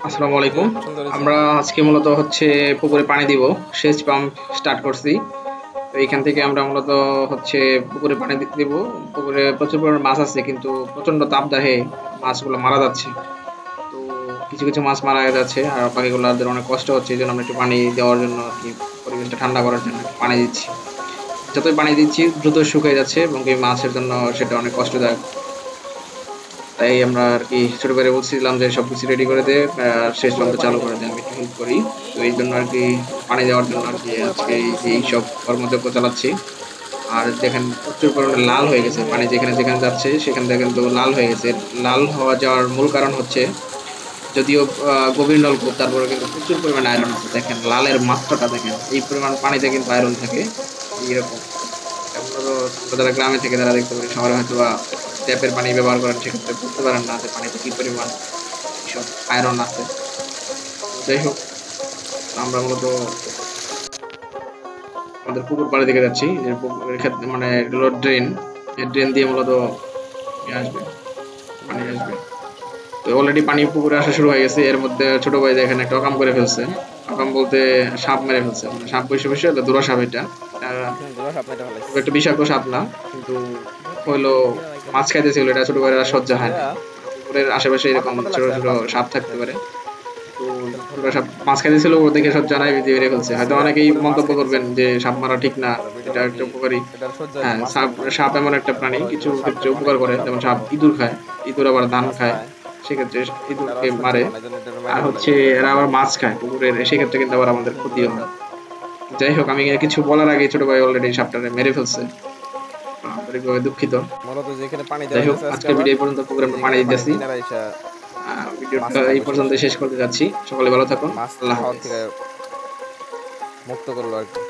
আসসালামু আলাইকুম। সুন্দর হয়েছে। আমরা আজকে মূলত হচ্ছে পুকুরে পানি দিব। সেচ পাম্প স্টার্ট করছি। তো এইখান থেকে আমরা মূলত হচ্ছে পুকুরে পানি দিব। পুকুরে প্রচুর পরিমাণে মাছ আছে কিন্তু প্রচন্ড তাপদাহে মাছগুলো মারা যাচ্ছে। তো কিছু মাছ মারা যাচ্ছে আর বাকিগুলোদের অনেক কষ্ট হচ্ছে। এইজন্য আমরা একটু পানি দেওয়ার জন্য আরকি পরিবেশটা ঠান্ডা করার জন্য একটু পানি দিচ্ছি। যতই পানি দিচ্ছি দ্রুত শুকিয়ে যাচ্ছে এবং এই মাছের জন্য সেটা অনেক কষ্টদায়ক। তাই আমরা আরকি ছোট ভাইরে বলছিলাম যে সবকিছু রেডি করে দে শেষ পুকুরে পর্যন্ত পানি চালু দেন। করে দে, আমি একটু হেল্প করি। তো এই জন্য আরকি পানি দেওয়ার জন্য আরকি পুকুরে আজকে পানি এই দিতেছেন। সব কর্মযজ্ঞ চালাচ্ছি। আর দেখেন প্রচুর পরিমাণে লাল হয়ে গেছে পানি, যেখানে যাচ্ছে সেখান থেকে কিন্তু লাল হয়ে গেছে। লাল হওয়া যাওয়ার মূল কারণ হচ্ছে যদিও গভীর নলকূপ, তারপরে কিন্তু প্রচুর পরিমাণে আয়রন আছে। দেখেন লালের মাত্রাটা দেখেন, এই পরিমাণ পানিতে কিন্তু আয়রন থাকে এইরকম। মূলত আমরা যারা গ্রামে থেকে তারা দেখতে পারি, শহরে হয়তো বা ট্যাপের পানি ব্যবহার করেন, সেক্ষেত্রে বুঝতে পারেন না যে পানিতে কি পরিমাণ এসব আয়রন আছে। তো যাই হোক, আমরা মূলত আমাদের পুকুর পাড়ের দিকে যাচ্ছি। যে পুকুরের ক্ষেত্রে মানে এগুলো ড্রেন, এই ড্রেন দিয়ে মূলত ইয়ে আসবে, পানি আসবে। তো অলরেডি পানি পুকুরে আসা শুরু হয়ে গেছে। এর মধ্যে ছোট ভাই দেখেন একটা অকাম করে ফেলছে। অকাম বলতে সাপ মেরে ফেলছে, মানে সাপ বসে এটা দূরা সাপ। এটা দোলা সাপ মেরে ফেলাইছে। খুব একটা বিষাক্ত সাপ না, কিন্তু হইলো মাছ খাইতেছিল। এটা ছোট ভাইয়ের আর সহ্য হয় নাই। মানে পুকুরের আশেপাশে এরকম কত ছোট লাগছে আর ছোট 5 মিনিট সাপ থাকতে লাগছে। পারে। তো তাহলে পুরো ধন্যবাদ। সাপ মাছ খাইতেছিল, ও দেখে সহ্য নাই, দিয়ে মেরে ফেলছে। হয়তো সিরা অনেকেই পুকুরের মাছ মন্তব্য করবেন খাইতেছে। যে সাপ মারা ঠিক না, আর ভিডিও এটা একটা লাগি উপকারী। এটার সহ্য হয় না, হ্যাঁ, মাছ সাপ খাবে না। সাপ এমন একটা আর প্রাণী বড় হইতে কিছু সাপ ক্ষেত্রে দেখে অনেক উপকার করে। মোটা যেমন বড় সাপ বড় ইঁদুর খায়, ইঁদুর আবার ধান মাছ খায়, খায়। সেক্ষেত্রে এটার ইঁদুরকে সহ্য মারে। হয় না, এজন্য এটার আর মেরে হচ্ছে ফেলাইছে। এরা আবার মাছ খায় পুকুরের, সেক্ষেত্রে কিন্তু আবার আমাদের ক্ষতি দূরে হয়। থাক। যাই হোক, আমি কিছু বলার আগে ছোট ভাই অলরেডি সাপটারে মেরে ফেলছে। আন্তরিকভাবে দুঃখিত। মূলত যেখানে পানি দেওয়া যাই হোক, হইতেছে আজকে আজকের আবার, ভিডিও এই পর্যন্ত। পুকুরে এই আমরা পানি যেখানে পানির দিতেছি। কিনারে এসে মাছ ভিডিওটা খায় এই বসে পর্যন্ত বসে। শেষ করতে যাচ্ছি। সকলে ভালো থাকুন। মাছ আল্লাহ খাওয়ার হাফেজ। থেকে মুক্ত করলো আর কি।